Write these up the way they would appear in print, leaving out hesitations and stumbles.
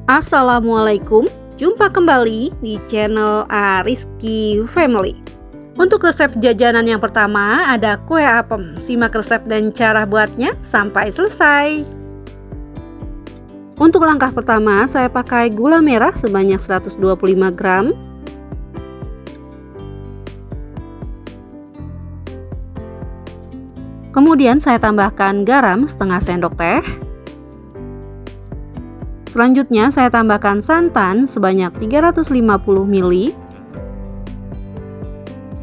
Assalamualaikum, jumpa kembali di channel Ariski Family. Untuk resep jajanan yang pertama ada kue apem. Simak resep dan cara buatnya sampai selesai. Untuk langkah pertama saya pakai gula merah sebanyak 125 gram, kemudian saya tambahkan garam setengah sendok teh. Selanjutnya saya tambahkan santan sebanyak 350 ml.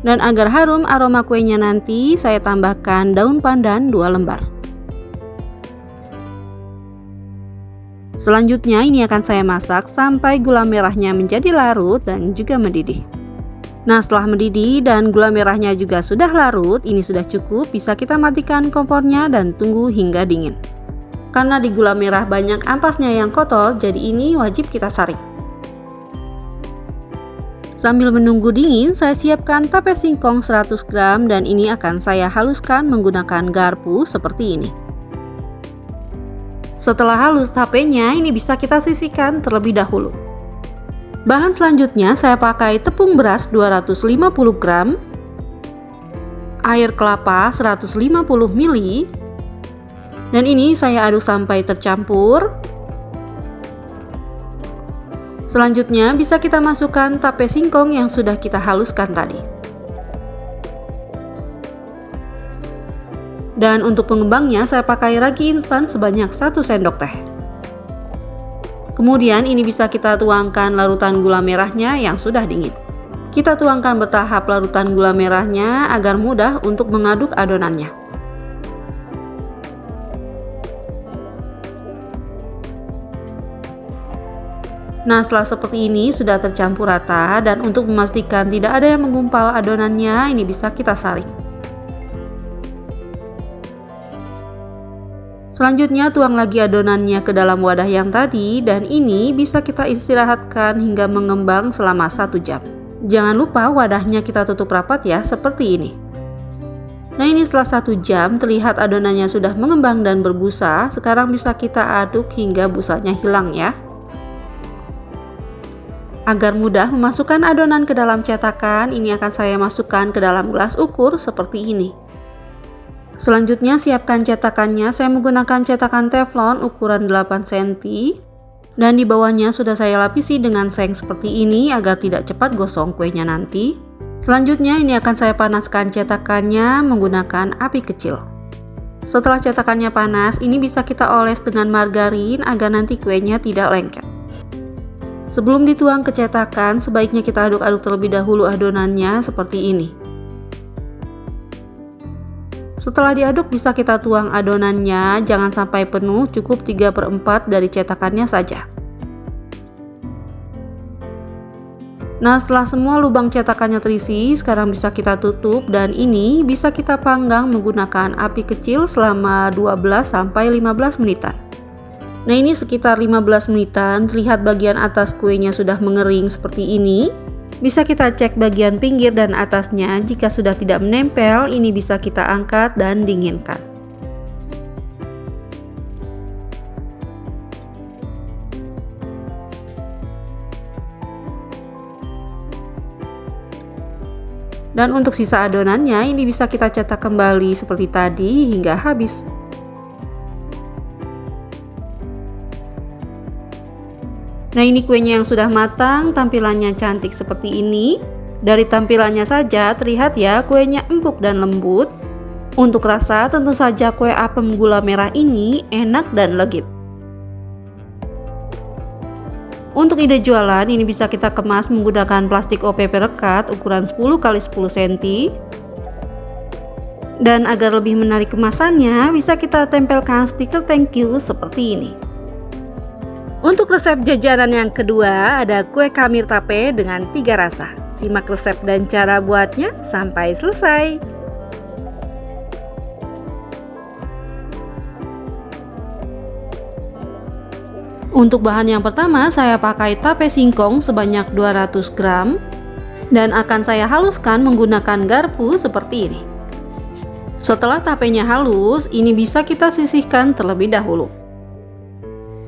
Dan agar harum aroma kuenya nanti saya tambahkan daun pandan 2 lembar. Selanjutnya ini akan saya masak sampai gula merahnya menjadi larut dan juga mendidih. Nah, setelah mendidih dan gula merahnya juga sudah larut, ini sudah cukup, bisa kita matikan kompornya dan tunggu hingga dingin. Karena di gula merah banyak ampasnya yang kotor, jadi ini wajib kita saring. Sambil menunggu dingin, saya siapkan tape singkong 100 gram dan ini akan saya haluskan menggunakan garpu seperti ini. Setelah halus tapenya, ini bisa kita sisihkan terlebih dahulu. Bahan selanjutnya saya pakai tepung beras 250 gram, air kelapa 150 ml, dan ini saya aduk sampai tercampur. Selanjutnya bisa kita masukkan tape singkong yang sudah kita haluskan tadi. Dan untuk pengembangnya saya pakai ragi instan sebanyak 1 sendok teh. Kemudian ini bisa kita tuangkan larutan gula merahnya yang sudah dingin. Kita tuangkan bertahap larutan gula merahnya agar mudah untuk mengaduk adonannya. Nah, setelah seperti ini sudah tercampur rata, dan untuk memastikan tidak ada yang menggumpal adonannya, ini bisa kita saring. Selanjutnya tuang lagi adonannya ke dalam wadah yang tadi, dan ini bisa kita istirahatkan hingga mengembang selama 1 jam. Jangan lupa wadahnya kita tutup rapat ya, seperti ini. Nah, ini setelah 1 jam terlihat adonannya sudah mengembang dan berbusa. Sekarang bisa kita aduk hingga busanya hilang ya. Agar mudah memasukkan adonan ke dalam cetakan, ini akan saya masukkan ke dalam gelas ukur seperti ini. Selanjutnya siapkan cetakannya. Saya menggunakan cetakan teflon ukuran 8 cm. Dan di bawahnya sudah saya lapisi dengan seng seperti ini agar tidak cepat gosong kuenya nanti. Selanjutnya ini akan saya panaskan cetakannya menggunakan api kecil. Setelah cetakannya panas, ini bisa kita oles dengan margarin agar nanti kuenya tidak lengket. Sebelum dituang ke cetakan, sebaiknya kita aduk-aduk terlebih dahulu adonannya seperti ini. Setelah diaduk bisa kita tuang adonannya, jangan sampai penuh, cukup 3/4 dari cetakannya saja. Nah, setelah semua lubang cetakannya terisi, sekarang bisa kita tutup dan ini bisa kita panggang menggunakan api kecil selama 12-15 menitan. Nah, ini sekitar 15 menitan, terlihat bagian atas kuenya sudah mengering seperti ini. Bisa kita cek bagian pinggir dan atasnya, jika sudah tidak menempel, ini bisa kita angkat dan dinginkan. Dan untuk sisa adonannya, ini bisa kita cetak kembali seperti tadi hingga habis. Nah, ini kuenya yang sudah matang, tampilannya cantik seperti ini. Dari tampilannya saja terlihat ya, kuenya empuk dan lembut. Untuk rasa tentu saja kue apem gula merah ini enak dan legit. Untuk ide jualan, ini bisa kita kemas menggunakan plastik OP perekat ukuran 10x10 cm. Dan agar lebih menarik kemasannya, bisa kita tempelkan stiker thank you seperti ini. Untuk resep jajanan yang kedua ada kue kamir tape dengan 3 rasa. Simak resep dan cara buatnya sampai selesai. Untuk bahan yang pertama saya pakai tape singkong sebanyak 200 gram dan akan saya haluskan menggunakan garpu seperti ini. Setelah tapenya halus, ini bisa kita sisihkan terlebih dahulu.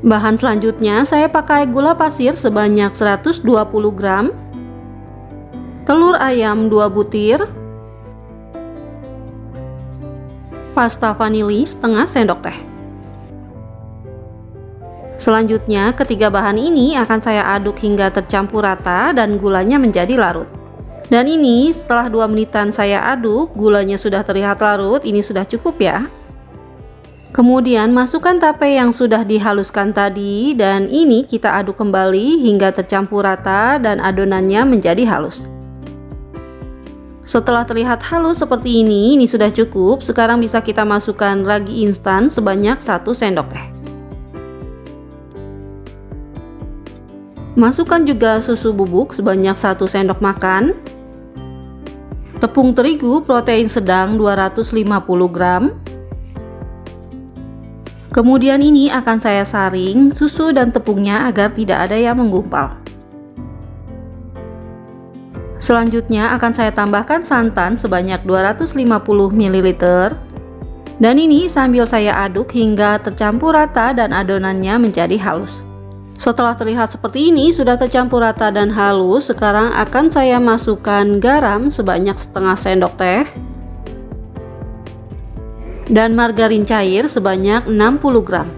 Bahan selanjutnya saya pakai gula pasir sebanyak 120 gram, telur ayam 2 butir, pasta vanili setengah sendok teh. Selanjutnya, ketiga bahan ini akan saya aduk hingga tercampur rata dan gulanya menjadi larut. Dan ini setelah 2 menitan saya aduk, gulanya sudah terlihat larut, ini sudah cukup ya. Kemudian masukkan tape yang sudah dihaluskan tadi dan ini kita aduk kembali hingga tercampur rata dan adonannya menjadi halus. Setelah terlihat halus seperti ini sudah cukup. Sekarang bisa kita masukkan ragi instan sebanyak 1 sendok teh. Masukkan juga susu bubuk sebanyak 1 sendok makan. Tepung terigu protein sedang 250 gram. Kemudian ini akan saya saring susu dan tepungnya agar tidak ada yang menggumpal. Selanjutnya akan saya tambahkan santan sebanyak 250 ml. Dan ini sambil saya aduk hingga tercampur rata dan adonannya menjadi halus. Setelah terlihat seperti ini sudah tercampur rata dan halus, sekarang akan saya masukkan garam sebanyak setengah sendok teh dan margarin cair sebanyak 60 gram.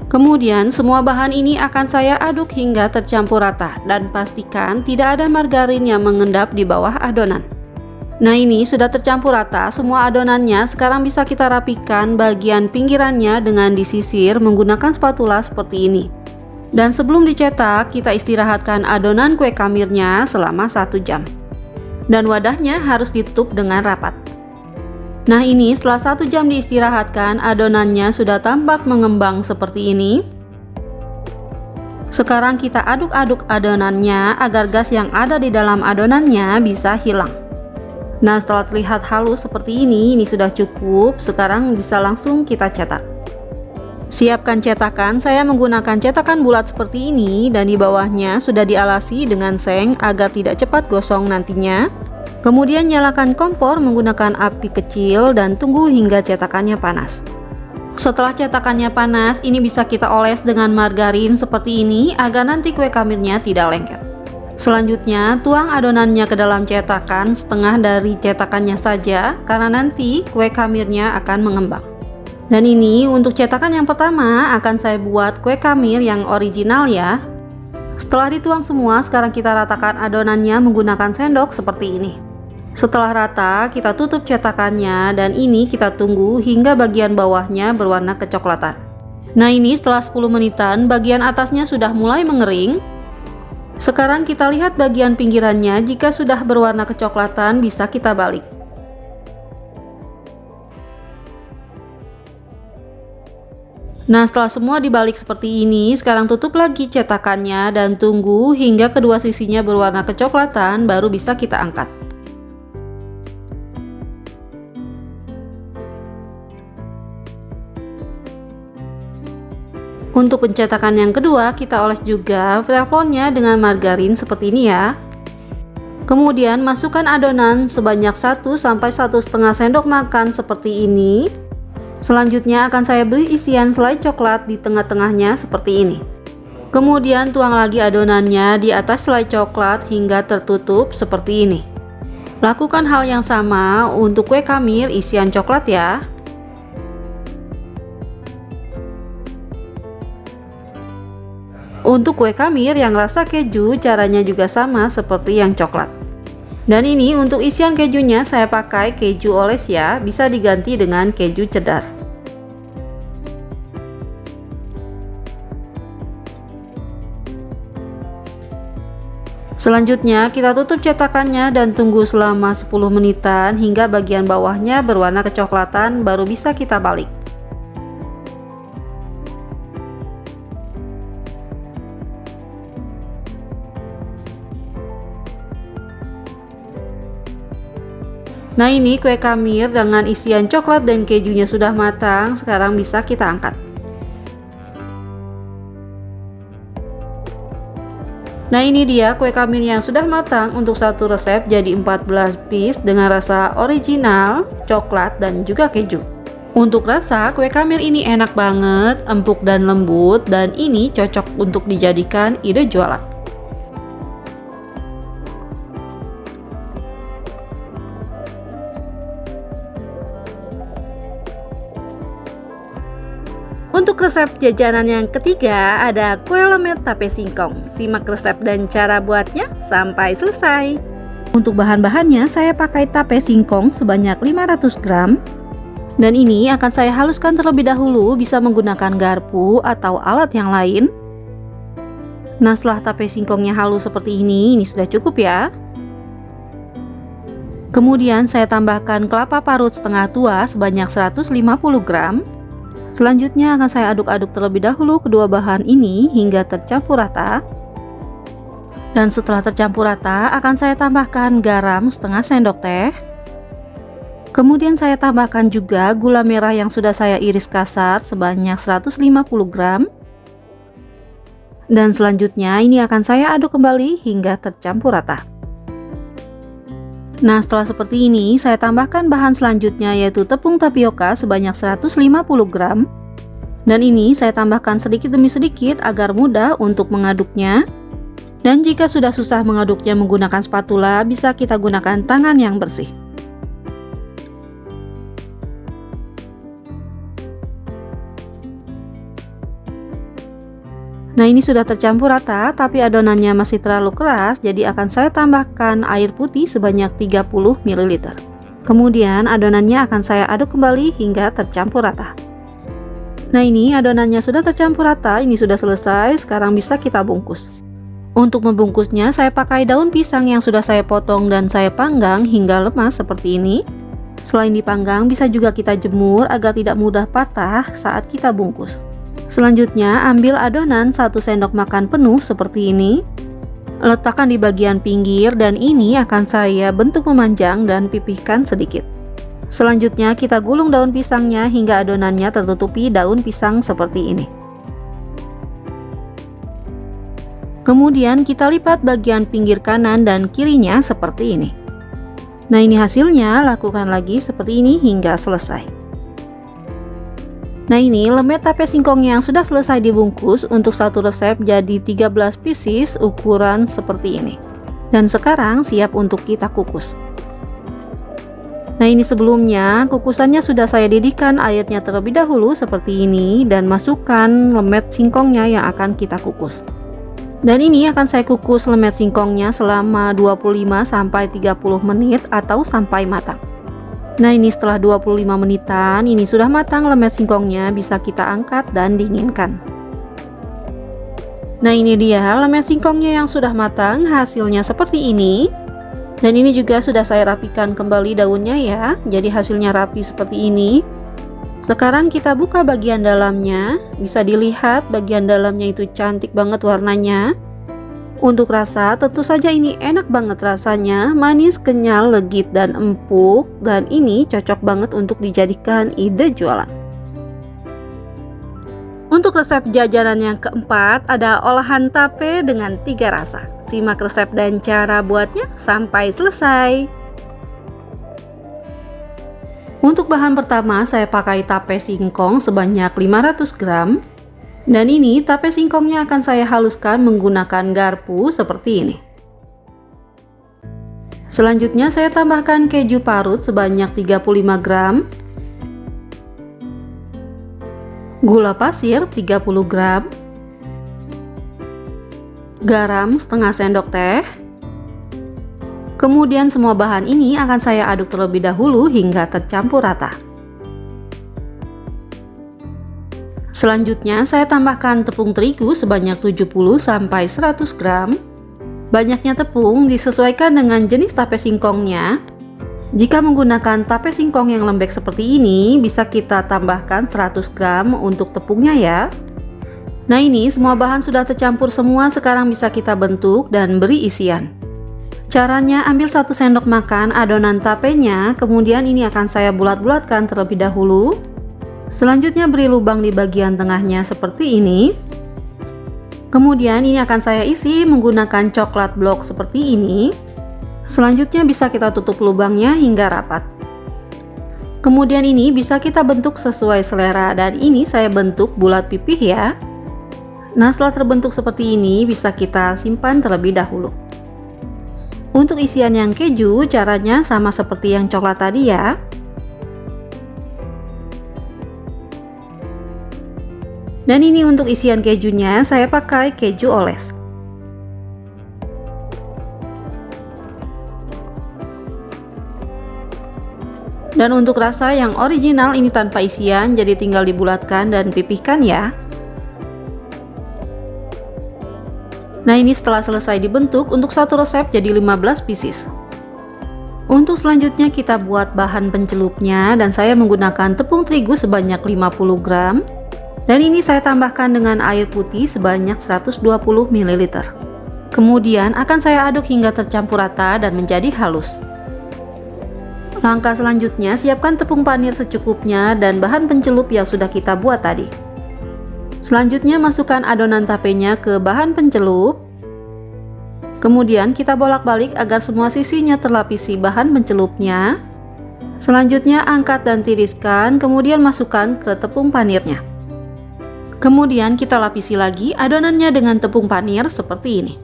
Kemudian semua bahan ini akan saya aduk hingga tercampur rata dan pastikan tidak ada margarin yang mengendap di bawah adonan. Nah, ini sudah tercampur rata semua adonannya. Sekarang bisa kita rapikan bagian pinggirannya dengan disisir menggunakan spatula seperti ini. Dan sebelum dicetak, kita istirahatkan adonan kue kamirnya selama 1 jam. Dan wadahnya harus ditutup dengan rapat. Nah, ini setelah 1 jam diistirahatkan, adonannya sudah tampak mengembang seperti ini. Sekarang kita aduk-aduk adonannya agar gas yang ada di dalam adonannya bisa hilang. Nah, setelah terlihat halus seperti ini sudah cukup. Sekarang bisa langsung kita cetak. Siapkan cetakan, saya menggunakan cetakan bulat seperti ini dan di bawahnya sudah dialasi dengan seng agar tidak cepat gosong nantinya. Kemudian nyalakan kompor menggunakan api kecil dan tunggu hingga cetakannya panas. Setelah cetakannya panas, ini bisa kita oles dengan margarin seperti ini agar nanti kue kamirnya tidak lengket. Selanjutnya, tuang adonannya ke dalam cetakan setengah dari cetakannya saja karena nanti kue kamirnya akan mengembang. Dan ini untuk cetakan yang pertama akan saya buat kue kamir yang original ya. Setelah dituang semua, sekarang kita ratakan adonannya menggunakan sendok seperti ini. Setelah rata, kita tutup cetakannya dan ini kita tunggu hingga bagian bawahnya berwarna kecoklatan. Nah, ini setelah 10 menitan bagian atasnya sudah mulai mengering. Sekarang kita lihat bagian pinggirannya, jika sudah berwarna kecoklatan bisa kita balik. Nah, setelah semua dibalik seperti ini, sekarang tutup lagi cetakannya dan tunggu hingga kedua sisinya berwarna kecoklatan, baru bisa kita angkat. Untuk pencetakan yang kedua, kita oles juga teflonnya dengan margarin seperti ini ya. Kemudian masukkan adonan sebanyak 1 sampai 1,5 sendok makan seperti ini. Selanjutnya akan saya beri isian selai coklat di tengah-tengahnya seperti ini. Kemudian tuang lagi adonannya di atas selai coklat hingga tertutup seperti ini. Lakukan hal yang sama untuk kue kamir isian coklat ya. Untuk kue kamir yang rasa keju, caranya juga sama seperti yang coklat. Dan ini untuk isian kejunya saya pakai keju oles ya, bisa diganti dengan keju cheddar. Selanjutnya kita tutup cetakannya dan tunggu selama 10 menitan hingga bagian bawahnya berwarna kecoklatan, baru bisa kita balik. Nah, ini kue kamir dengan isian coklat dan kejunya sudah matang. Sekarang bisa kita angkat. Nah, ini dia kue kamir yang sudah matang. Untuk satu resep jadi 14 piece dengan rasa original, coklat dan juga keju. Untuk rasa, kue kamir ini enak banget, empuk dan lembut, dan ini cocok untuk dijadikan ide jualan. Untuk resep jajanan yang ketiga ada kue lemet tape singkong. Simak resep dan cara buatnya sampai selesai. Untuk bahan-bahannya saya pakai tape singkong sebanyak 500 gram. Dan ini akan saya haluskan terlebih dahulu, bisa menggunakan garpu atau alat yang lain. Nah, setelah tape singkongnya halus seperti ini sudah cukup ya. Kemudian saya tambahkan kelapa parut setengah tua sebanyak 150 gram. Selanjutnya akan saya aduk-aduk terlebih dahulu kedua bahan ini hingga tercampur rata. Dan setelah tercampur rata akan saya tambahkan garam setengah sendok teh. Kemudian saya tambahkan juga gula merah yang sudah saya iris kasar sebanyak 150 gram. Dan selanjutnya ini akan saya aduk kembali hingga tercampur rata. Nah, setelah seperti ini saya tambahkan bahan selanjutnya yaitu tepung tapioka sebanyak 150 gram. Dan ini saya tambahkan sedikit demi sedikit agar mudah untuk mengaduknya. Dan jika sudah susah mengaduknya menggunakan spatula, bisa kita gunakan tangan yang bersih. Nah, ini sudah tercampur rata, tapi adonannya masih terlalu keras, jadi akan saya tambahkan air putih sebanyak 30 ml. Kemudian adonannya akan saya aduk kembali hingga tercampur rata. Nah, ini adonannya sudah tercampur rata, ini sudah selesai, sekarang bisa kita bungkus. Untuk membungkusnya saya pakai daun pisang yang sudah saya potong dan saya panggang hingga lemas seperti ini. Selain dipanggang, bisa juga kita jemur agar tidak mudah patah saat kita bungkus. Selanjutnya ambil adonan 1 sendok makan penuh seperti ini. Letakkan di bagian pinggir dan ini akan saya bentuk memanjang dan pipihkan sedikit. Selanjutnya kita gulung daun pisangnya hingga adonannya tertutupi daun pisang seperti ini. Kemudian kita lipat bagian pinggir kanan dan kirinya seperti ini. Nah, ini hasilnya, lakukan lagi seperti ini hingga selesai. Nah, ini lemet tape singkong yang sudah selesai dibungkus. Untuk satu resep jadi 13 pieces ukuran seperti ini. Dan sekarang siap untuk kita kukus. Nah, ini sebelumnya kukusannya sudah saya didihkan airnya terlebih dahulu seperti ini dan masukkan lemet singkongnya yang akan kita kukus. Dan ini akan saya kukus lemet singkongnya selama 25-30 menit atau sampai matang. Nah, ini setelah 25 menitan ini sudah matang lemet singkongnya, bisa kita angkat dan dinginkan. Nah, ini dia lemet singkongnya yang sudah matang, hasilnya seperti ini. Dan ini juga sudah saya rapikan kembali daunnya ya, jadi hasilnya rapi seperti ini. Sekarang kita buka bagian dalamnya, bisa dilihat bagian dalamnya itu cantik banget warnanya. Untuk rasa tentu saja ini enak banget rasanya, manis, kenyal, legit, dan empuk. Dan ini cocok banget untuk dijadikan ide jualan. Untuk resep jajanan yang keempat ada olahan tape dengan 3 rasa. Simak resep dan cara buatnya sampai selesai. Untuk bahan pertama saya pakai tape singkong sebanyak 500 gram. Dan ini tape singkongnya akan saya haluskan menggunakan garpu seperti ini. Selanjutnya saya tambahkan keju parut sebanyak 35 gram. Gula pasir 30 gram. Garam setengah sendok teh. Kemudian semua bahan ini akan saya aduk terlebih dahulu hingga tercampur rata. Selanjutnya saya tambahkan tepung terigu sebanyak 70-100 gram. Banyaknya tepung disesuaikan dengan jenis tape singkongnya. Jika menggunakan tape singkong yang lembek seperti ini, bisa kita tambahkan 100 gram untuk tepungnya ya. Nah, ini semua bahan sudah tercampur semua, sekarang bisa kita bentuk dan beri isian. Caranya ambil 1 sendok makan adonan tapenya, kemudian ini akan saya bulat-bulatkan terlebih dahulu. Selanjutnya beri lubang di bagian tengahnya seperti ini. Kemudian ini akan saya isi menggunakan coklat blok seperti ini. Selanjutnya bisa kita tutup lubangnya hingga rapat. Kemudian ini bisa kita bentuk sesuai selera, dan ini saya bentuk bulat pipih ya. Nah, setelah terbentuk seperti ini bisa kita simpan terlebih dahulu. Untuk isian yang keju caranya sama seperti yang coklat tadi ya. Dan ini untuk isian kejunya saya pakai keju oles. Dan untuk rasa yang original ini tanpa isian, jadi tinggal dibulatkan dan pipihkan ya. Nah, ini setelah selesai dibentuk, untuk satu resep jadi 15 pieces. Untuk selanjutnya kita buat bahan pencelupnya, dan saya menggunakan tepung terigu sebanyak 50 gram. Dan ini saya tambahkan dengan air putih sebanyak 120 ml. Kemudian akan saya aduk hingga tercampur rata dan menjadi halus. Langkah selanjutnya, siapkan tepung panir secukupnya dan bahan pencelup yang sudah kita buat tadi. Selanjutnya masukkan adonan tapenya ke bahan pencelup. Kemudian kita bolak-balik agar semua sisinya terlapisi bahan pencelupnya. Selanjutnya angkat dan tiriskan, kemudian masukkan ke tepung panirnya. Kemudian kita lapisi lagi adonannya dengan tepung panir seperti ini.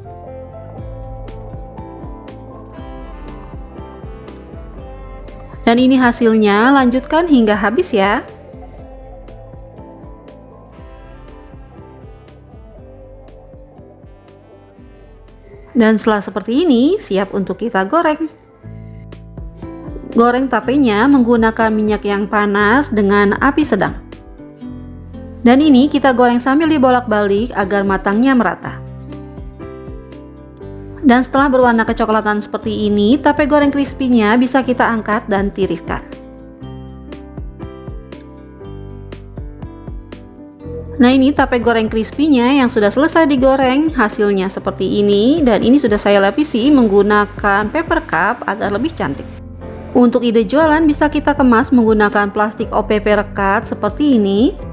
Dan ini hasilnya, lanjutkan hingga habis ya. Dan setelah seperti ini, siap untuk kita goreng. Goreng tapenya menggunakan minyak yang panas dengan api sedang. Dan ini kita goreng sambil dibolak-balik agar matangnya merata. Dan setelah berwarna kecoklatan seperti ini, tape goreng crispy-nya bisa kita angkat dan tiriskan. Nah, ini tape goreng crispy-nya yang sudah selesai digoreng, hasilnya seperti ini, dan ini sudah saya lapisi menggunakan paper cup agar lebih cantik. Untuk ide jualan bisa kita kemas menggunakan plastik OPP rekat seperti ini.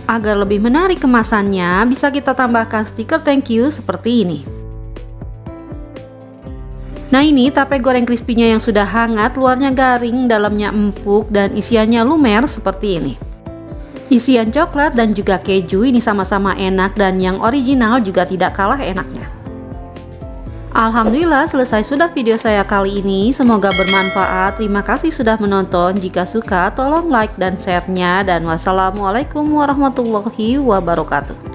Agar lebih menarik kemasannya, bisa kita tambahkan stiker thank you seperti ini. Nah, ini tape goreng crispy-nya yang sudah hangat, luarnya garing, dalamnya empuk, dan isiannya lumer seperti ini. Isian coklat dan juga keju ini sama-sama enak, dan yang original juga tidak kalah enaknya. Alhamdulillah selesai sudah video saya kali ini, semoga bermanfaat. Terima kasih sudah menonton, jika suka tolong like dan share-nya, dan wassalamualaikum warahmatullahi wabarakatuh.